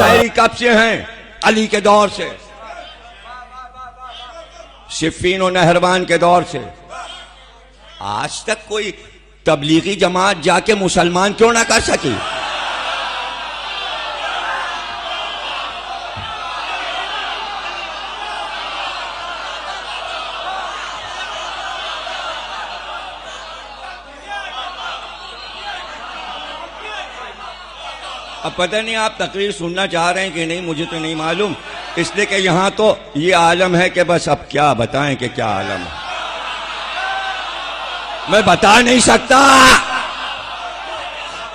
शायरी कब से हैं? अली के दौर से, सिफ़ीन और नहरवान के दौर से। आज तक कोई तबलीगी जमात जाके मुसलमान क्यों ना कर सकी? अब पता नहीं आप तकरीर सुनना चाह रहे हैं कि नहीं, मुझे तो नहीं मालूम, इसलिए कि यहां तो ये आलम है कि बस अब क्या बताएं कि क्या आलम है, मैं बता नहीं सकता।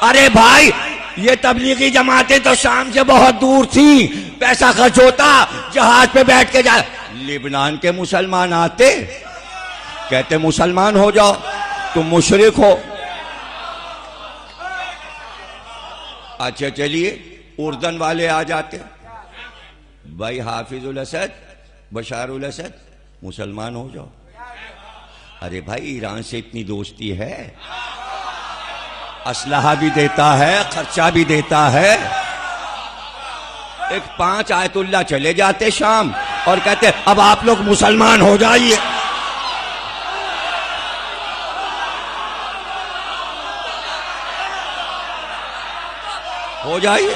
अरे भाई, ये तबलीगी जमातें तो शाम से बहुत दूर थी, पैसा खर्च होता, जहाज पे बैठ के जा। लिबनान के मुसलमान आते, कहते मुसलमान हो जाओ, तुम मुशरिक हो। अच्छा चलिए, उर्दन वाले आ जाते, भाई हाफिजुल असद, बशारुल असद, मुसलमान हो जाओ। अरे भाई, ईरान से इतनी दोस्ती है, असलहा भी देता है, खर्चा भी देता है। एक 5 आयतुल्लाह चले जाते शाम और कहते अब आप लोग मुसलमान हो जाइए। हो जाइए।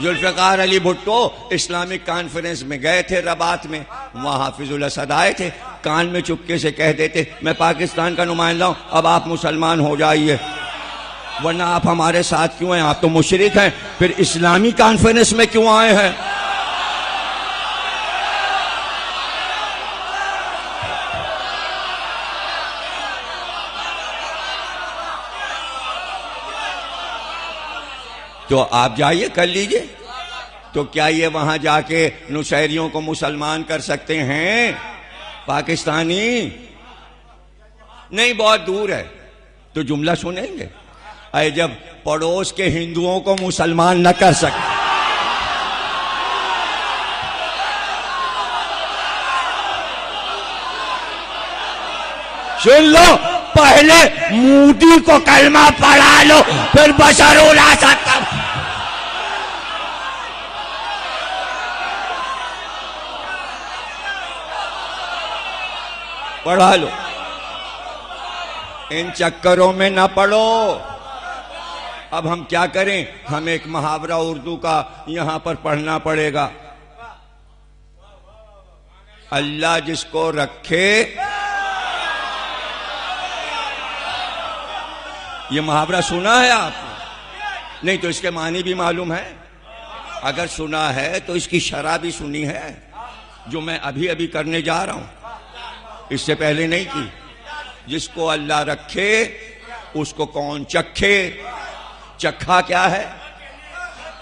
जुल्फ़िकार अली भुट्टो इस्लामिक कॉन्फ्रेंस में गए थे रबात में, वहां हाफिजुल असद आए थे, कान में चुपके से कह देते मैं पाकिस्तान का नुमाइंदा हूं, अब आप मुसलमान हो जाइए, वरना आप हमारे साथ क्यों हैं, आप तो मुशरिक हैं, फिर इस्लामी कॉन्फ्रेंस में क्यों आए हैं? तो आप जाइए, कर लीजिए। तो क्या ये वहां जाके नुशैरियों को मुसलमान कर सकते हैं? पाकिस्तानी नहीं, बहुत दूर है। तो जुमला सुनेंगे, अरे जब पड़ोस के हिंदुओं को मुसलमान न कर सकते, सुन लो, पहले मोदी को कलमा पढ़ा लो, फिर बशरुल असद का पढ़ा लो। इन चक्करों में ना पढ़ो। अब हम क्या करें, हमें एक मुहावरा उर्दू का यहां पर पढ़ना पड़ेगा। अल्लाह जिसको रखे, ये मुहावरा सुना है आपने? नहीं तो इसके मानी भी मालूम है? अगर सुना है तो इसकी शरह भी सुनी है, जो मैं अभी अभी करने जा रहा हूं, इससे पहले नहीं की। जिसको अल्लाह रखे उसको कौन चखे? चखा क्या है?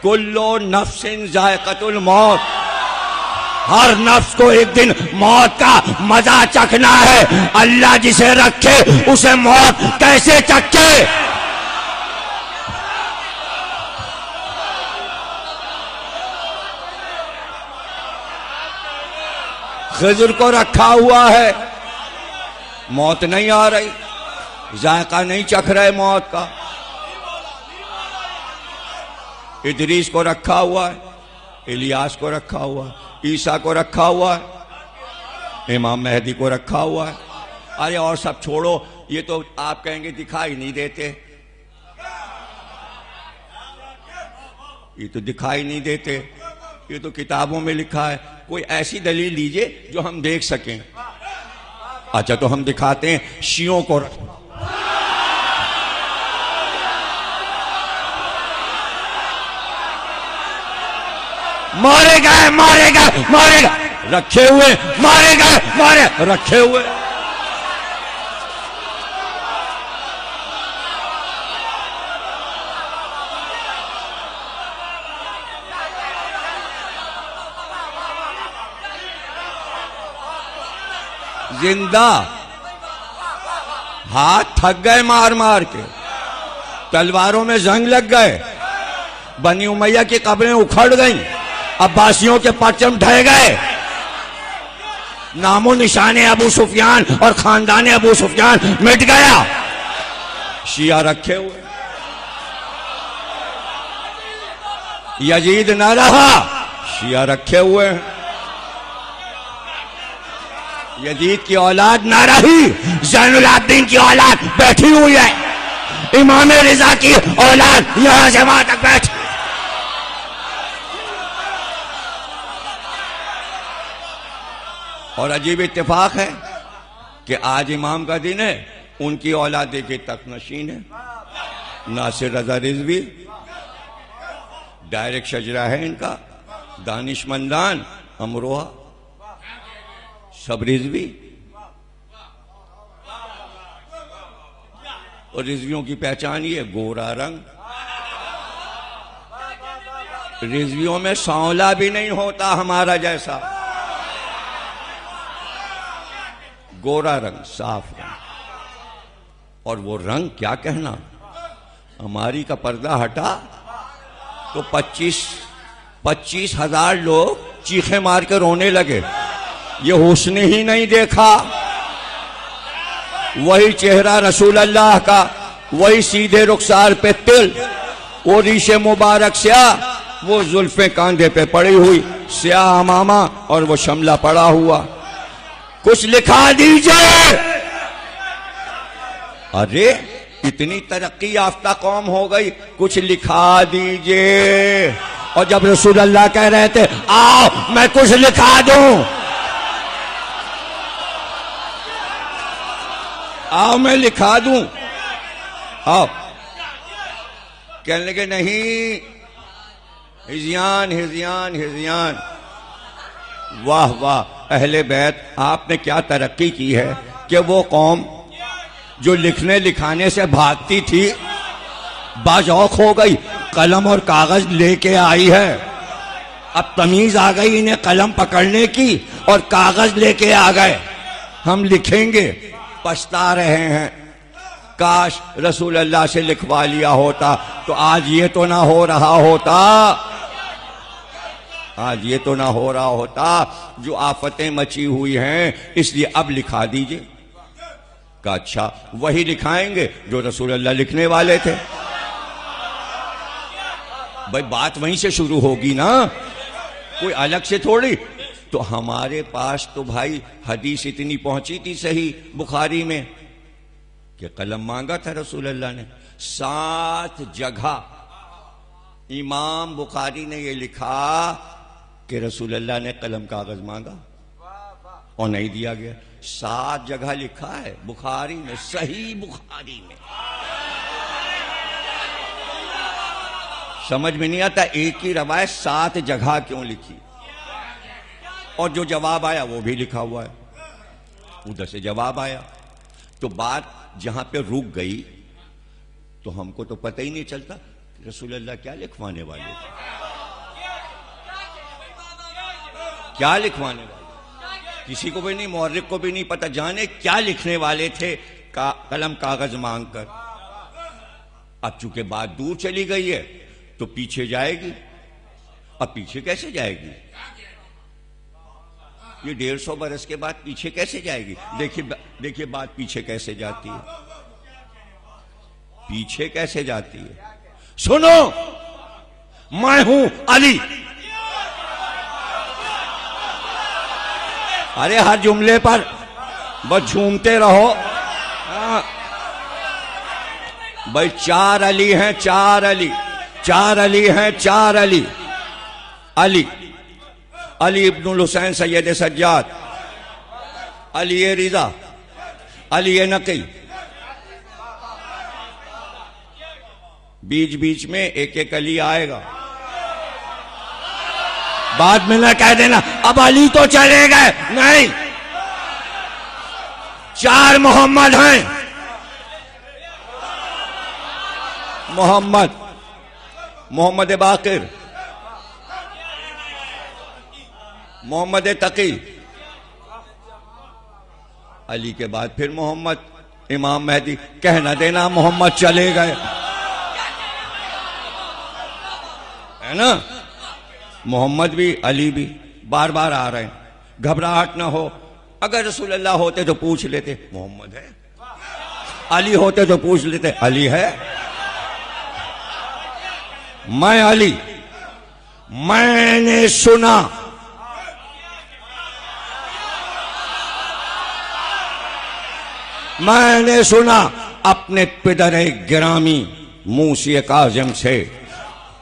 कुल्लो नफ्सिन जायक़तुल मौत, हर नफ्स को एक दिन मौत का मजा चखना है। अल्लाह जिसे रखे उसे मौत कैसे चखे? खिज़र को रखा हुआ है, मौत नहीं आ रही, जायका नहीं चख रहे मौत का। इदरीस को रखा हुआ है, इलियास को रखा हुआ है, ईसा को रखा हुआ है, इमाम मेहदी को रखा हुआ है। अरे और सब छोड़ो, ये तो आप कहेंगे दिखाई नहीं देते, ये तो दिखाई नहीं देते, ये तो किताबों में लिखा है। कोई ऐसी दलील लीजिए जो हम देख सकें। अच्छा तो हम दिखाते हैं, शियों को मारे गए, मारे गए, मारे गए, रखे हुए, मारे गए, मारे रखे हुए। जिंदा, हाथ थक गए मार मार के, तलवारों में जंग लग गए, बनी उमैया की कब्रें उखड़ गईं, अब्बासियों के परचम ढह गए, नामो निशाने अबू सुफियान और खानदान अबू सुफियान मिट गया। शिया रखे हुए, यजीद ना रहा, शिया रखे हुए हैं। यजीद की औलाद ना रही, ज़ैनुल आबिदीन की औलाद बैठी हुई है। इमाम रिजा की औलाद यहां से वहां तक बैठी। और अजीब इत्तेफाक है कि आज इमाम का दिन है, उनकी औलाद देखे तक नशीन है। नासिर रजा रिजवी डायरेक्ट शजरा है इनका, दानिशमंदान अमरोहा सब रिजवी। और रिजवियों की पहचान ये गोरा रंग, रिजवियों में सांवला भी नहीं होता हमारा जैसा, गोरा रंग, साफ रंग। और वो रंग क्या कहना, हमारी का पर्दा हटा तो 25,000 लोग चीखे मार के रोने लगे। ये हुस्न ही नहीं देखा, वही चेहरा रसूल अल्लाह का, वही सीधे रुखसार पे तिल, वो रीशे मुबारक स्याह, वो जुल्फे कांधे पे पड़ी हुई, स्याह अमामा और वो शमला पड़ा हुआ। कुछ लिखा दीजिए। अरे इतनी तरक्की याफ्ता कौम हो गई, कुछ लिखा दीजिए। और जब रसूल अल्लाह कह रहे थे आओ मैं कुछ लिखा दूं, आओ मैं लिखा दूं, आओ, कहने लगे नहीं, हिज़ियान हिज़ियान हिज़ियान। वाह वाह, अहले बैत आपने क्या तरक्की की है कि वो कौम जो लिखने लिखाने से भागती थी बाज़ौक़ हो गई, कलम और कागज लेके आई है। अब तमीज आ गई इन्हें कलम पकड़ने की और कागज लेके आ गए, हम लिखेंगे। पछता रहे हैं, काश रसूल अल्लाह से लिखवा लिया होता तो आज ये तो ना हो रहा होता, आज ये तो ना हो रहा होता। जो आफतें मची हुई हैं, इसलिए अब लिखा दीजिए। का अच्छा, वही लिखाएंगे जो रसूल अल्लाह लिखने वाले थे। भाई बात वहीं से शुरू होगी ना, कोई अलग से थोड़ी। तो हमारे पास तो भाई हदीस इतनी पहुंची थी सही बुखारी में कि कलम मांगा था रसूल अल्लाह ने 7 जगह। इमाम बुखारी ने यह लिखा कि रसूल अल्लाह ने कलम कागज मांगा और नहीं दिया गया। 7 जगह लिखा है बुखारी में, सही बुखारी में। समझ में नहीं आता एक ही रवायत 7 जगह क्यों लिखी। और जो जवाब आया वो भी लिखा हुआ है, उधर से जवाब आया। तो बात जहां पे रुक गई तो हमको तो पता ही नहीं चलता रसूल अल्लाह क्या लिखवाने वाले थे, क्या लिखवाने वाले, किसी को भी नहीं, मौर्रिख को भी नहीं पता, जाने क्या लिखने वाले थे कलम कागज मांगकर। अब चूंकि बात दूर चली गई है तो पीछे जाएगी। अब पीछे कैसे जाएगी, ये 150 बरस के बाद पीछे कैसे जाएगी। देखिए बात पीछे कैसे जाती है, पीछे कैसे जाती है। सुनो, मैं हूं अली। अरे हर जुमले पर बस झूमते रहो। भाई 4 अली हैं, 4 अली, 4 अली हैं, 4 अली। अली, अली इब्नुल हुसैन सैयद सज्जाद, अली रिजा, अली नकी। बीच बीच में एक एक अली आएगा। बाद में ना कह देना अब अली तो चले गए, नहीं, 4 मोहम्मद हैं। मोहम्मद, मोहम्मद बाकिर, मोहम्मद तकी, अली के बाद फिर मोहम्मद, इमाम मेहदी। कहना देना मोहम्मद चले गए, है ना। मोहम्मद भी अली भी बार बार आ रहे हैं। घबराहट ना हो, अगर रसूल अल्लाह होते तो पूछ लेते मोहम्मद है, अली होते तो पूछ लेते अली है। मैं अली, मैंने सुना, मैंने सुना अपने पिदर गिरामी मूसी काज़िम से,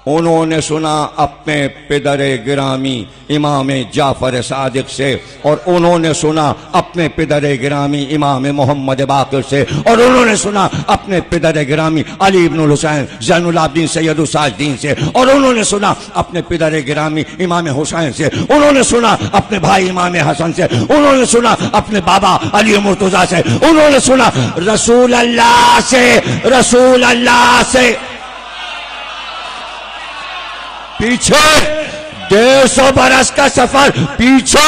उन्होंने सुना अपने पिदर गिरामी इमाम जाफर सादिक से, और उन्होंने सुना अपने पिदर गिरामी इमाम मोहम्मद बाक़िर से, और उन्होंने सुना अपने पिदर गिरामी अली इब्नुल हुसैन ज़ैनुल आबिदीन सैयदुल साजिदीन से, और उन्होंने सुना अपने पिदर गिरामी इमाम हुसैन से, उन्होंने सुना अपने भाई इमाम हसन से, उन्होंने सुना अपने बाबा अली मुर्तज़ा से, उन्होंने सुना रसूल अल्लाह से, रसूल अल्लाह से। पीछे 150 बरस का सफर पीछे।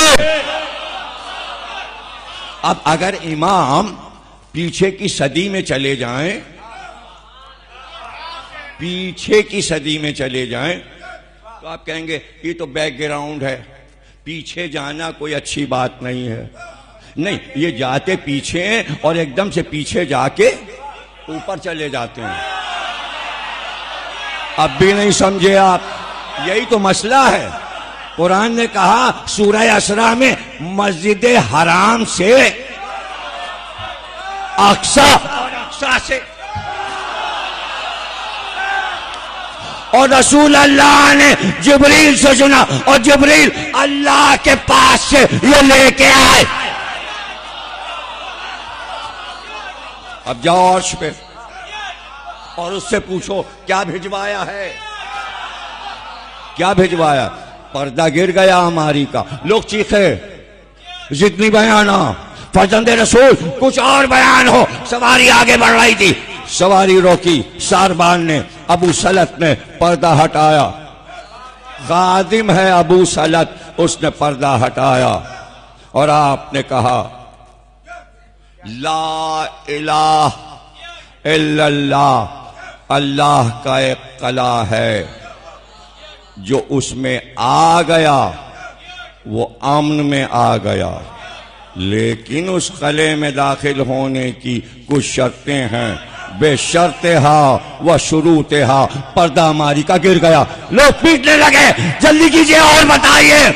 अब अगर इमाम पीछे की सदी में चले जाएं, पीछे की सदी में चले जाएं, तो आप कहेंगे ये तो बैकग्राउंड है, पीछे जाना कोई अच्छी बात नहीं है। नहीं, ये जाते पीछे हैं और एकदम से पीछे जाके ऊपर चले जाते हैं। अब भी नहीं समझे आप? यही तो मसला है। कुरान ने कहा सूरह असरा में मस्जिद हराम से अक्सा, और अक्सा से, और रसूल अल्लाह ने जिब्रील से सुना, और जिब्रील अल्लाह के पास से ये लेके आए। अब जाओ अर्श पे और उससे पूछो क्या भिजवाया है, क्या भिजवाया? पर्दा गिर गया हमारी का, लोग चीखे जितनी बयान हो, फर्जंद रसूल कुछ और बयान हो। सवारी आगे बढ़ रही थी, सवारी रोकी, सारबान ने, अबू सलत ने पर्दा हटाया। खादिम है अबू सलत, उसने पर्दा हटाया और आपने कहा ला इलाहा इल्लल्लाह, अल्लाह का एक कला है, जो उसमें आ गया वो अमन में आ गया, लेकिन उस कले में दाखिल होने की कुछ शर्तें हैं। बेशर्ते हा व शुरूते हा, पर्दा मारी का गिर गया, लोग पीटने लगे, जल्दी कीजिए और बताइए,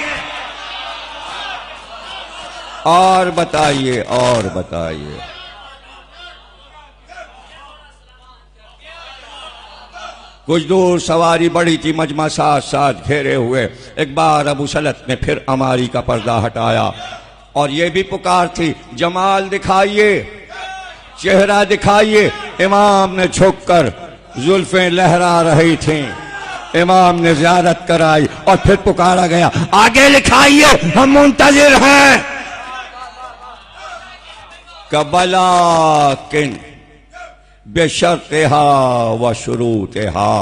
और बताइए, और बताइए। कुछ दूर सवारी बढ़ी थी, मजमा साथ साथ घेरे हुए। एक बार अबू सलत ने फिर अमारी का पर्दा हटाया और ये भी पुकार थी जमाल दिखाइए, चेहरा दिखाइए। इमाम ने झुककर, जुल्फें लहरा रही थीं, इमाम ने ज़ियारत कराई और फिर पुकारा गया आगे लिखाइए, हम मुंतजिर हैं। कबला किन बेशर्तेहा व शुरूतेहा,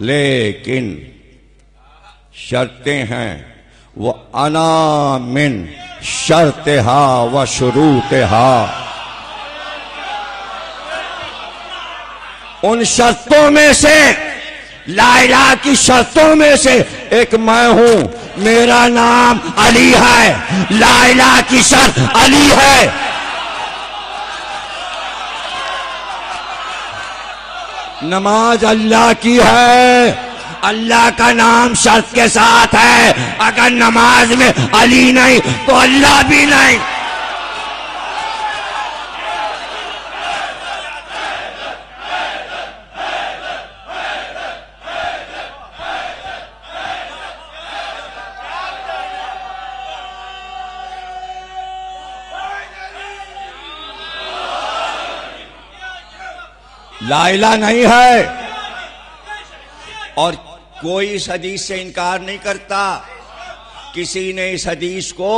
लेकिन शर्तें हैं वो अना मिन शर्तेहा व शुरूतेहा। उन शर्तों में से, ला इलाहा की शर्तों में से एक मैं हूं, मेरा नाम अली है। ला इलाहा की शर्त अली है। नमाज अल्लाह की है, अल्लाह का नाम शर्त के साथ है। अगर नमाज में अली नहीं तो अल्लाह भी नहीं। ला इलाहा नहीं है और कोई इस हदीस से इनकार नहीं करता। किसी ने इस हदीस को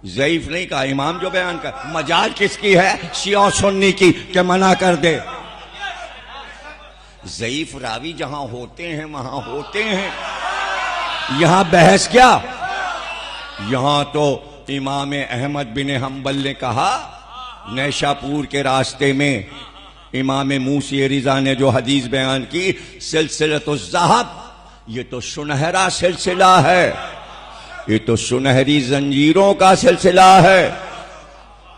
ज़ईफ नहीं कहा। इमाम जो बयान कर, मजाल किसकी है? शिया सुन्नी की, के मना कर दे। ज़ईफ रावी जहां होते हैं वहां होते हैं। यहां बहस क्या? यहां तो इमाम अहमद बिन हंबल ने कहा, नैशापुर के रास्ते में इमाम मूसी रिजा ने जो हदीस बयान की, सिलसिलतुज़्ज़हब, ये तो सुनहरा सिलसिला है, ये तो सुनहरी जंजीरों का सिलसिला है।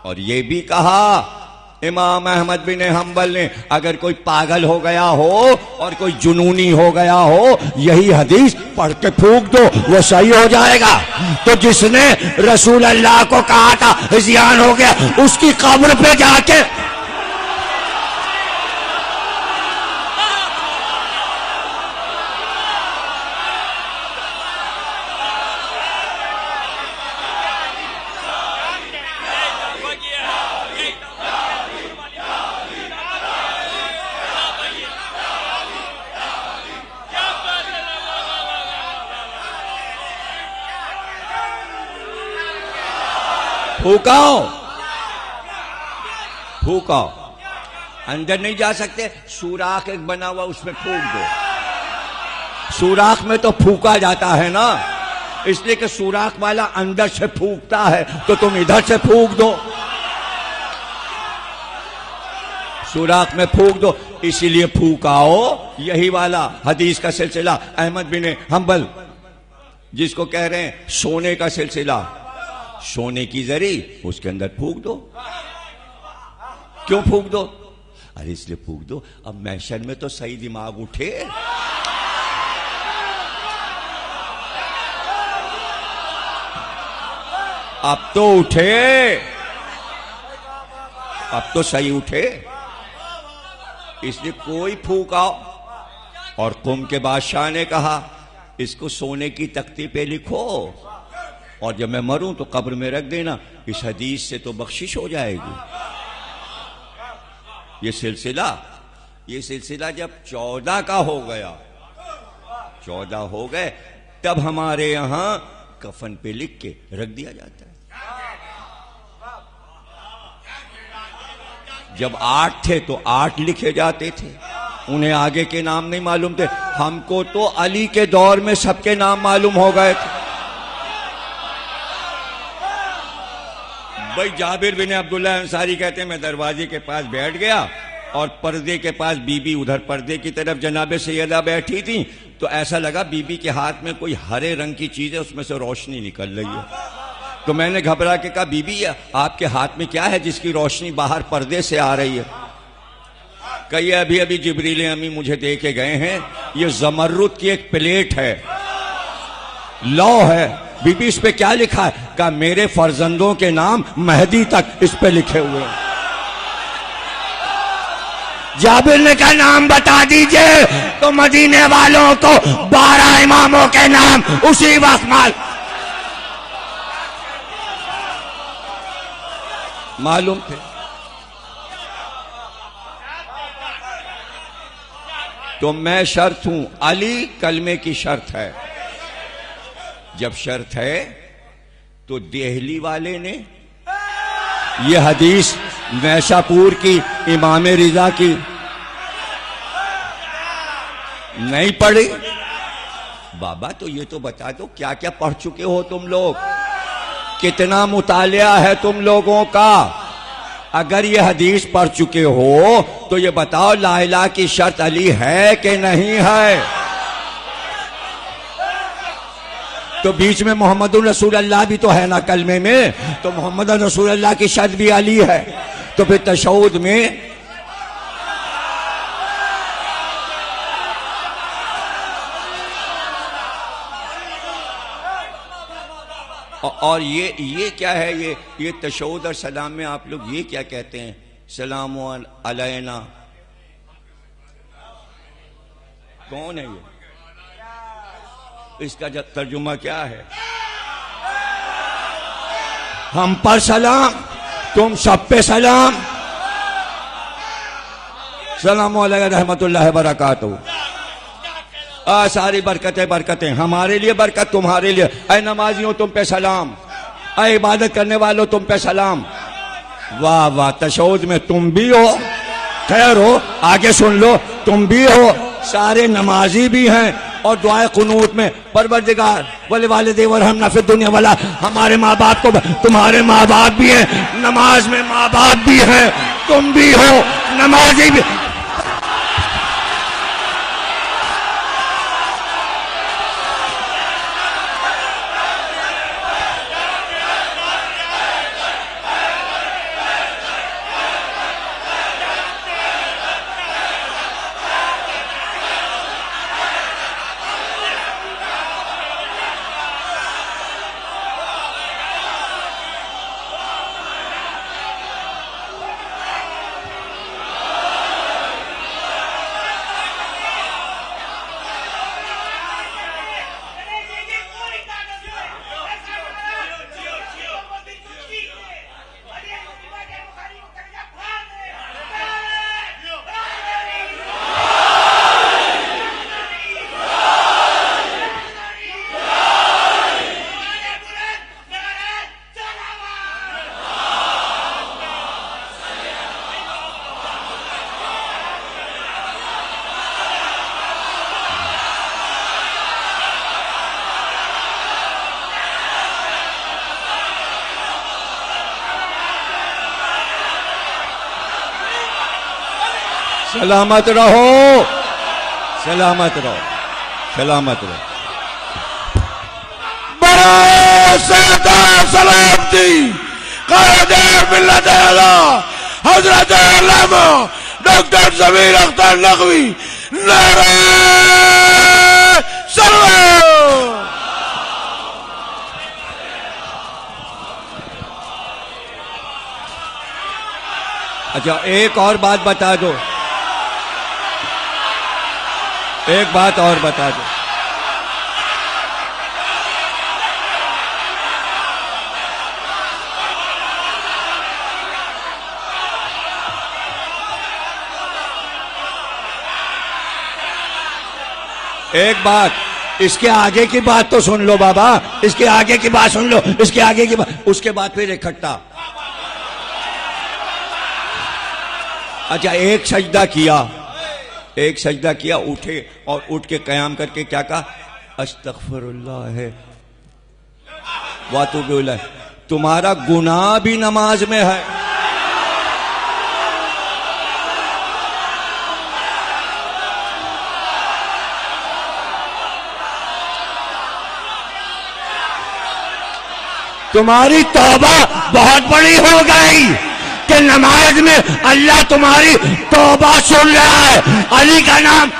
और ये भी कहा इमाम अहमद बिन हम्बल ने अगर कोई पागल हो गया हो और कोई जुनूनी हो गया हो, यही हदीस पढ़ के फूंक दो, वो सही हो जाएगा। तो जिसने रसूल अल्लाह को कहा था हिज़ियान हो गया, उसकी कब्र पे जाके फूकाओ, फूकाओ। अंदर नहीं जा सकते, सुराख एक बना हुआ उसमें फूक दो। सुराख में तो फूका जाता है ना, इसलिए कि सुराख वाला अंदर से फूकता है, तो तुम इधर से फूक दो, सुराख में फूक दो, इसीलिए फूकाओ। यही वाला हदीस का सिलसिला अहमद बिन हम्बल, जिसको कह रहे हैं सोने का सिलसिला, सोने की जरी उसके अंदर फूक दो। क्यों फूक दो? अरे इसलिए फूक दो अब महशर में तो सही दिमाग उठे। अब तो उठे, अब तो सही उठे, इसलिए कोई फूकाओ। और कुम के बादशाह ने कहा इसको सोने की तख्ती पे लिखो और जब मैं मरूं तो कब्र में रख देना, इस हदीस से तो बख्शिश हो जाएगी। ये सिलसिला जब 14 का हो गया, 14 हो गए, तब हमारे यहां कफन पे लिख के रख दिया जाता है। जब 8 थे तो 8 लिखे जाते थे, उन्हें आगे के नाम नहीं मालूम थे। हमको तो अली के दौर में सबके नाम मालूम हो गए थे। भाई जाबिर बिन अब्दुल्लाह अंसारी कहते हैं मैं दरवाजे के पास बैठ गया और पर्दे के पास बीबी उधर पर्दे की तरफ जनाबे सैयदा बैठी थी, तो ऐसा लगा बीबी के हाथ में कोई हरे रंग की चीज है, उसमें से रोशनी निकल रही है। तो मैंने घबरा के कहा बीबी आपके हाथ में क्या है जिसकी रोशनी बाहर पर्दे से आ रही है? कही अभी अभी जिब्रील अमी मुझे दे के गए हैं, ये जमरुद की एक प्लेट है, लौ है। बीबी इस पे क्या लिखा है? कहा मेरे फर्जंदों के नाम मेहदी तक इस पे लिखे हुए हैं। जाबिर ने कहा नाम बता दीजिए, तो मदीने वालों को 12 इमामों के नाम उसी वक्त मालूम थे। तो मैं शर्त हूं, अली कलमे की शर्त है। जब शर्त है तो देहली वाले ने ये हदीस नैशापुर की इमाम रिजा की नहीं पढ़ी। बाबा तो ये तो बता दो क्या क्या पढ़ चुके हो तुम लोग, कितना मुतालिया है तुम लोगों का। अगर ये हदीस पढ़ चुके हो तो ये बताओ ला इलाहा की शर्त अली है कि नहीं है? तो बीच में मोहम्मद रसूल अल्लाह भी तो है ना कलमे में, तो मोहम्मद रसूल अल्लाह की शर्त भी अली है। तो फिर तशहुद में और ये क्या है? ये तशहुद और सलाम में आप लोग ये क्या कहते हैं? सलाम अलैना। कौन है ये? इसका तर्जुमा क्या है? हम पर सलाम, तुम सब पे सलाम। सलाम अलैकुम रहमतुल्लाहि व बरकातहू। सारी बरकतें हमारे लिए, बरकत तुम्हारे लिए। ऐ नमाजियों तुम पे सलाम, ऐ इबादत करने वालों तुम पे सलाम। वाह वाह, तशहुद में तुम भी हो, खैर हो, आगे सुन लो, तुम भी हो, सारे नमाजी भी हैं। और दुआए कुनूत में परवरदिगार वले वालिदैन वरहमना फिद दुनिया वाला, हमारे माँ बाप को, तुम्हारे माँ बाप भी हैं, नमाज में माँ बाप भी हैं, तुम भी हो नमाजी भी। सलामत रहो, सलामत रहो, सलामत रहो। बड़ा सरदार सलामती कायदे मिल्लत आला हजरत अल्लामा डॉक्टर जमीर अख्तर नकवी नारे सलाम। अच्छा, एक और बात बता दो, एक बात और बता दो। एक बात, इसके आगे की बात तो सुन लो बाबा, इसके आगे की बात सुन लो, इसके आगे की बात, उसके बाद फिर इकट्ठा। अच्छा, एक सजदा किया, एक सजदा किया, उठे और उठ के कयाम करके क्या कहा? अस्तगफिरुल्लाह है वातूबु इलैह। तुम्हारा गुनाह भी नमाज में है। तुम्हारी तौबा बहुत बड़ी हो गई कि नमाज में अल्लाह तुम्हारी तौबा सुन रहा है। अली का नाम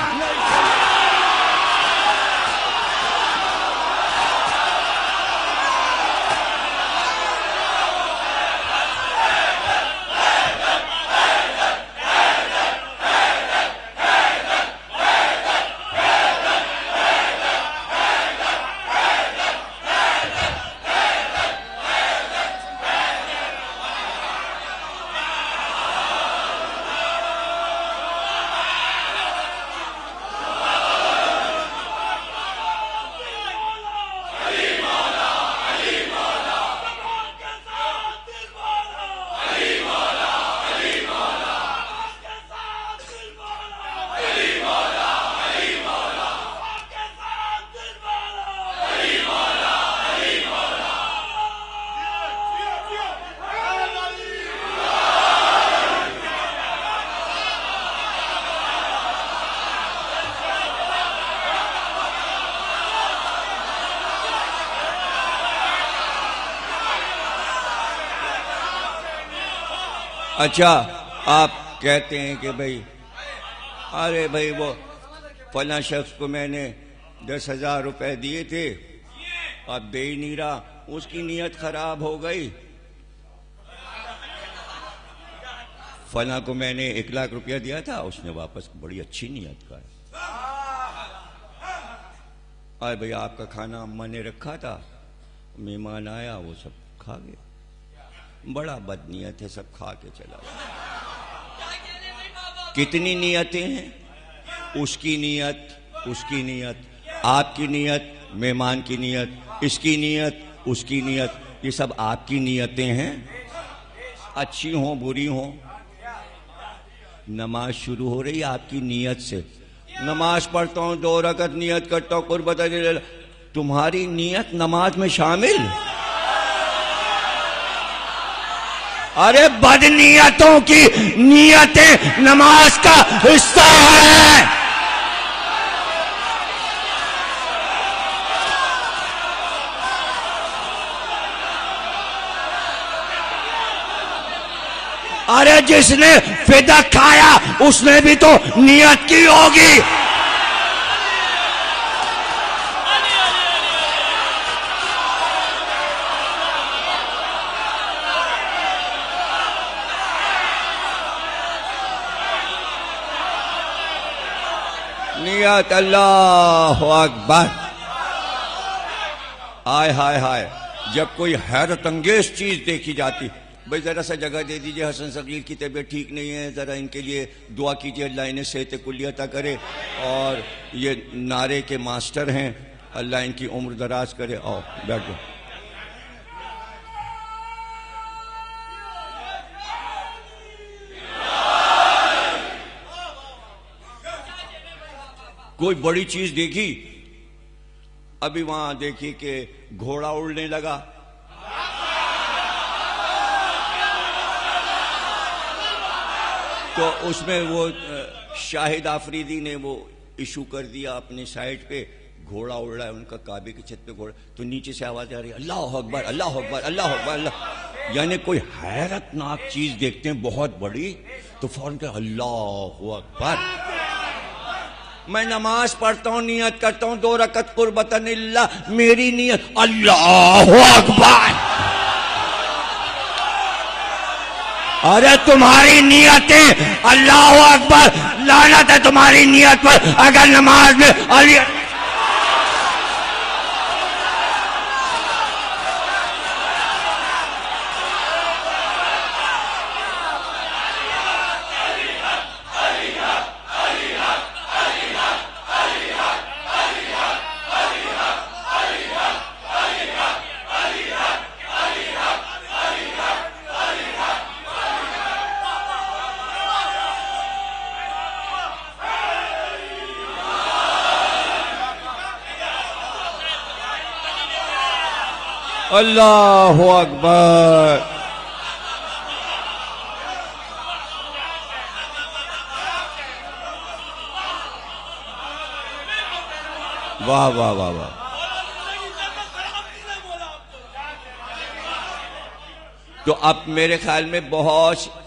अच्छा, आप कहते हैं कि भाई अरे भाई वो फला शख्स को मैंने 10,000 रुपए दिए थे, अब दे ही नहीं रहा, उसकी नीयत खराब हो गई। फला को मैंने 1 लाख रुपया दिया था, उसने वापस बड़ी अच्छी नीयत का। अरे भाई आपका खाना अम्मा ने रखा था, मेहमान आया, वो सब खा गया, बड़ा बदनीयत है, सब खा के चला गया। कितनी नियतें हैं? उसकी नीयत, उसकी नीयत, आपकी नीयत, मेहमान की नीयत, इसकी नीयत, उसकी नीयत, ये सब आपकी नीयतें हैं, अच्छी हो बुरी हो। नमाज शुरू हो रही आपकी नीयत से। नमाज पढ़ता हूं, 2 रकत नियत करता हूं, कुछ बता दे, तुम्हारी नीयत नमाज में शामिल? अरे बदनीयतों की नीयतें नमाज का हिस्सा है। अरे जिसने फिदा खाया उसने भी तो नियत की होगी। नियत, अल्लाह अकबर। हाय हाय हाय, जब कोई हैरत अंगेज चीज देखी जाती, भाई जरा सा जगह दे दीजिए, हसन सगीर की तबीयत ठीक नहीं है, जरा इनके लिए दुआ कीजिए, अल्लाह इन्हें सेहत कुल्ली अता करे। और ये नारे के मास्टर हैं, अल्लाह इनकी उम्र दराज करे। आओ बैठो। कोई बड़ी चीज देखी? अभी वहां देखी कि घोड़ा उड़ने लगा। तो उसमें वो शाहिद आफरीदी ने वो इशू कर दिया अपने साइट पे, घोड़ा उड़ रहा है उनका, काबे की छत पे घोड़ा, तो नीचे से आवाज आ रही है अल्लाह अकबर अल्लाह अकबर अल्लाह अकबर अल्लाह, यानी कोई हैरतनाक चीज देखते हैं बहुत बड़ी तो फौरन के अल्लाह अकबर। मैं नमाज पढ़ता हूं, नियत करता हूं 2 रकत कुर्बतन इल्लाह, मेरी नियत अल्लाह अकबर। अरे तुम्हारी नियतें अल्लाह अकबर, लानत है तुम्हारी नियत पर अगर नमाज में अली। अल्लाह अकबर। वाह वाह वाह वाह। तो अब मेरे ख्याल में बहुत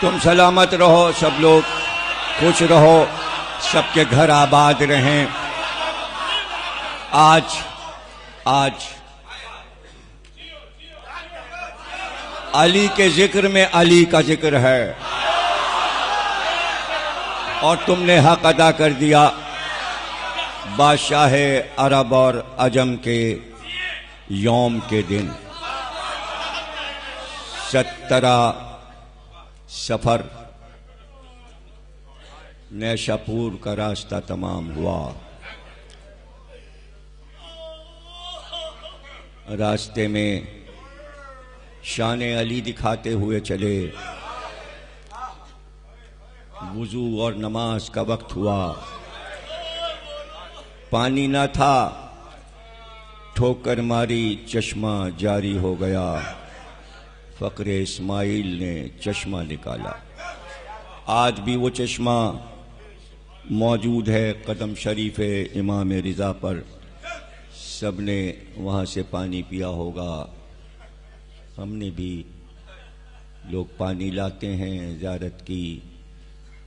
तुम सलामत रहो, सब लोग खुश रहो, सबके घर आबाद रहें। आज अली के जिक्र में अली का जिक्र है और तुमने हक अदा कर दिया। बादशाह अरब और अजम के यौम के दिन 17 सफर नैशापुर का रास्ता तमाम हुआ। रास्ते में शान अली दिखाते हुए चले। वुजू और नमाज का वक्त हुआ, पानी ना था, ठोकर मारी, चश्मा जारी हो गया। फकरे इस्माइल ने चश्मा निकाला। आज भी वो चश्मा मौजूद है कदम शरीफ इमाम रिजा पर, सबने वहां से पानी पिया होगा। हमने भी, लोग पानी लाते हैं ज़ियारत की।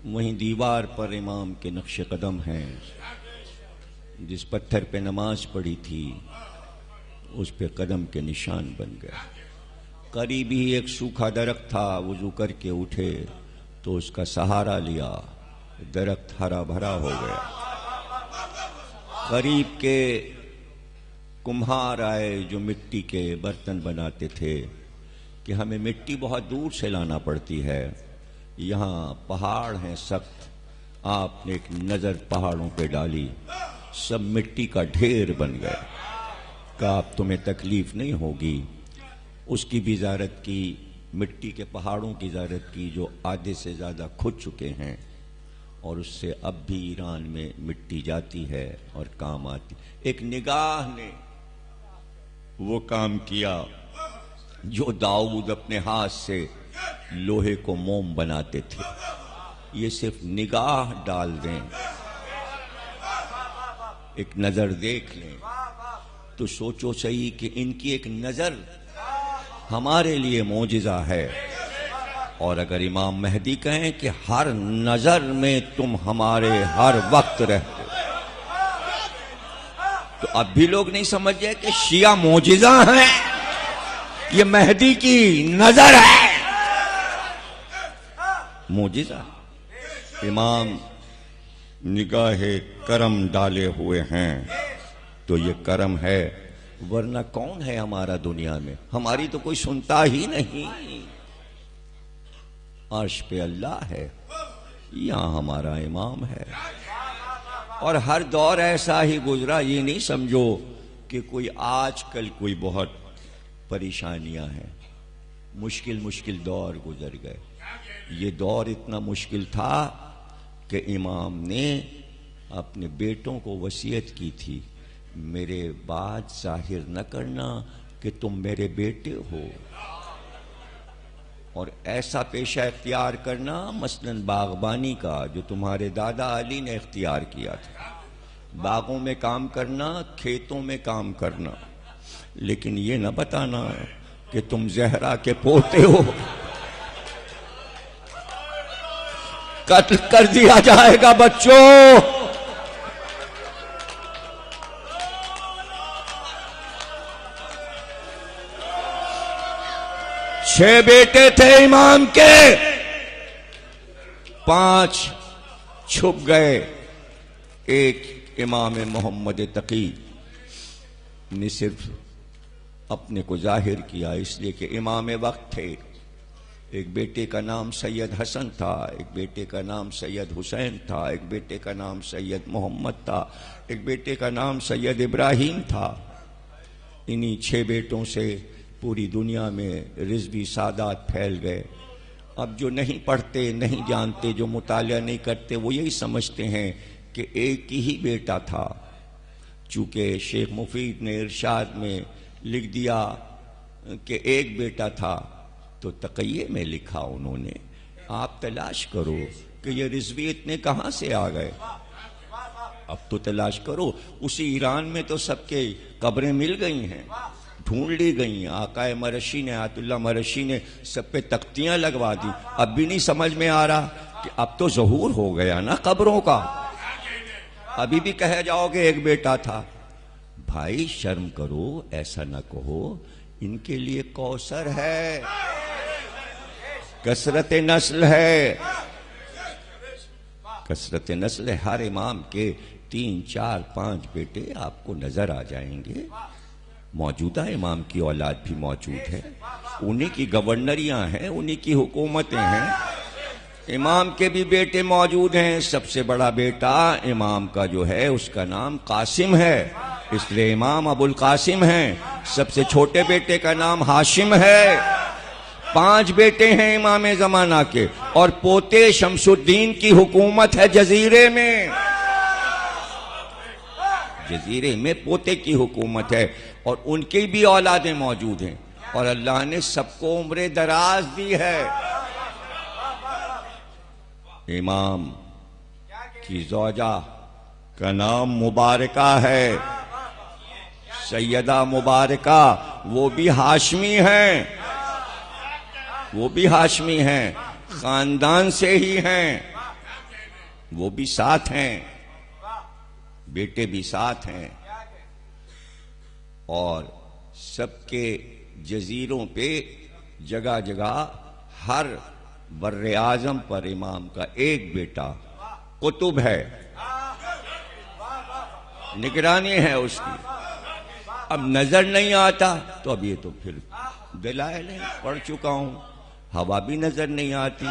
वहीं दीवार पर इमाम के नक्श कदम हैं। जिस पत्थर पे नमाज पढ़ी थी उस पे कदम के निशान बन गए। करीब ही एक सूखा दरख्त था, वुजू करके उठे तो उसका सहारा लिया, दरख्त हरा भरा हो गया। करीब के कुम्हार आए जो मिट्टी के बर्तन बनाते थे कि हमें मिट्टी बहुत दूर से लाना पड़ती है, यहाँ पहाड़ हैं सख्त। आपने एक नजर पहाड़ों पे डाली, सब मिट्टी का ढेर बन गया। कहा अब तुम्हें तकलीफ नहीं होगी। उसकी भी ज़ियारत की, मिट्टी के पहाड़ों की ज़ियारत की जो आधे से ज़्यादा खुद चुके हैं, और उससे अब भी ईरान में मिट्टी जाती है और काम आती। एक निगाह ने वो काम किया जो दाऊद अपने हाथ से लोहे को मोम बनाते थे। ये सिर्फ निगाह डाल दें, एक नजर देख लें तो सोचो सही कि इनकी एक नजर हमारे लिए मोजिजा है। और अगर इमाम मेहदी कहें कि हर नजर में तुम हमारे हर वक्त रहते हो, तो अब भी लोग नहीं समझ जाए कि शिया मोजिजा हैं, ये मेहदी की नजर है, मोजिजा। इमाम निगाहे करम डाले हुए हैं तो ये करम है, वरना कौन है हमारा दुनिया में? हमारी तो कोई सुनता ही नहीं। अर्श पे अल्लाह है, यहां हमारा इमाम है। और हर दौर ऐसा ही गुजरा, ये नहीं समझो कि कोई आजकल कोई बहुत परेशानियां हैं। मुश्किल मुश्किल दौर गुजर गए। ये दौर इतना मुश्किल था कि इमाम ने अपने बेटों को वसीयत की थी, मेरे बाद जाहिर न करना कि तुम मेरे बेटे हो, और ऐसा पेशा इख्तियार करना मसलन बागबानी का जो तुम्हारे दादा अली ने इख्तियार किया था। बागों में काम करना, खेतों में काम करना, लेकिन ये न बताना कि तुम जहरा के पोते हो, कत्ल कर दिया जाएगा बच्चों। छह बेटे थे इमाम के, 5 छुप गए। एक इमाम मोहम्मद तकी ने सिर्फ अपने को जाहिर किया इसलिए कि इमाम वक्त थे। एक बेटे का नाम सैयद हसन था, एक बेटे का नाम सैयद हुसैन था, एक बेटे का नाम सैयद मोहम्मद था, एक बेटे का नाम सैयद इब्राहिम था। इन्हीं 6 बेटों से पूरी दुनिया में रिज़वी सादात फैल गए। अब जो नहीं पढ़ते, नहीं जानते, जो मुतालिया नहीं करते, वो यही समझते हैं कि एक ही बेटा था। चूंकि शेख मुफीद ने इरशाद में लिख दिया कि एक बेटा था, तो तक़िये में लिखा उन्होंने। आप तलाश करो कि ये रिज़वी इतने कहां से आ गए। अब तो तलाश करो। उसी ईरान में तो सबके कब्रें मिल गई हैं, ढूंढ ली गई। आकाए मरशी ने, आयतुल्लाह मरशी ने सब पे तख्तियां लगवा दी। अब भी नहीं समझ में आ रहा कि अब तो ज़हूर हो गया ना कब्रों का। अभी भी कह जाओगे एक बेटा था। भाई शर्म करो, ऐसा ना कहो। इनके लिए कौसर है, कसरत नस्ल है, कसरत नस्ल है। हर इमाम के 3, 4, 5 बेटे आपको नजर आ जाएंगे। मौजूदा इमाम की औलाद भी मौजूद है, उन्हीं की गवर्नरियां हैं, उन्हीं की हुकूमतें हैं। इमाम के भी बेटे मौजूद हैं। सबसे बड़ा बेटा इमाम का जो है उसका नाम कासिम है, इसलिए इमाम अबुल कासिम हैं। सबसे छोटे बेटे का नाम हाशिम है। 5 बेटे हैं इमाम जमाना के, और पोते शमसुद्दीन की हुकूमत है जजीरे में। जजीरे में पोते की हुकूमत है, और उनकी भी औलादें मौजूद हैं, और अल्लाह ने सबको उम्र दराज दी है। इमाम की ज़ौजा का नाम मुबारका है, सैयदा मुबारका। वो भी हाशमी हैं, वो भी हाशमी हैं, खानदान से ही हैं। वो भी साथ हैं, बेटे भी साथ हैं। और सबके जजीरों पे जगह जगह हर बर्रे आजम पर इमाम का एक बेटा कुतुब है, निगरानी है उसकी। अब नजर नहीं आता तो अब ये तो फिर दलाइल है, पढ़ चुका हूं। हवा भी नजर नहीं आती,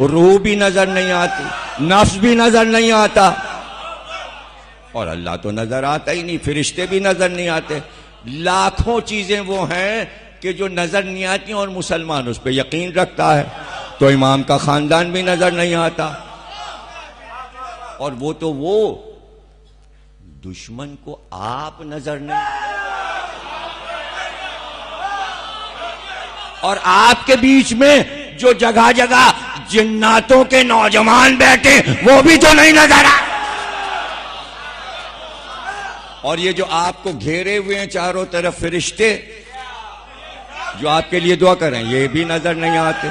रूह भी नजर नहीं आती, नफ्स भी नजर नहीं आता, और अल्लाह तो नजर आता ही नहीं, फरिश्ते भी नजर नहीं आते। लाखों चीजें वो हैं कि जो नजर नहीं आती और मुसलमान उस पर यकीन रखता है। तो इमाम का खानदान भी नजर नहीं आता, और वो तो वो दुश्मन को आप नजर नहीं। और आपके बीच में जो जगह जगह जिन्नातों के नौजवान बैठे वो भी तो नहीं नजर आ। और ये जो आपको घेरे हुए हैं चारों तरफ फरिश्ते जो आपके लिए दुआ करें ये भी नजर नहीं आते।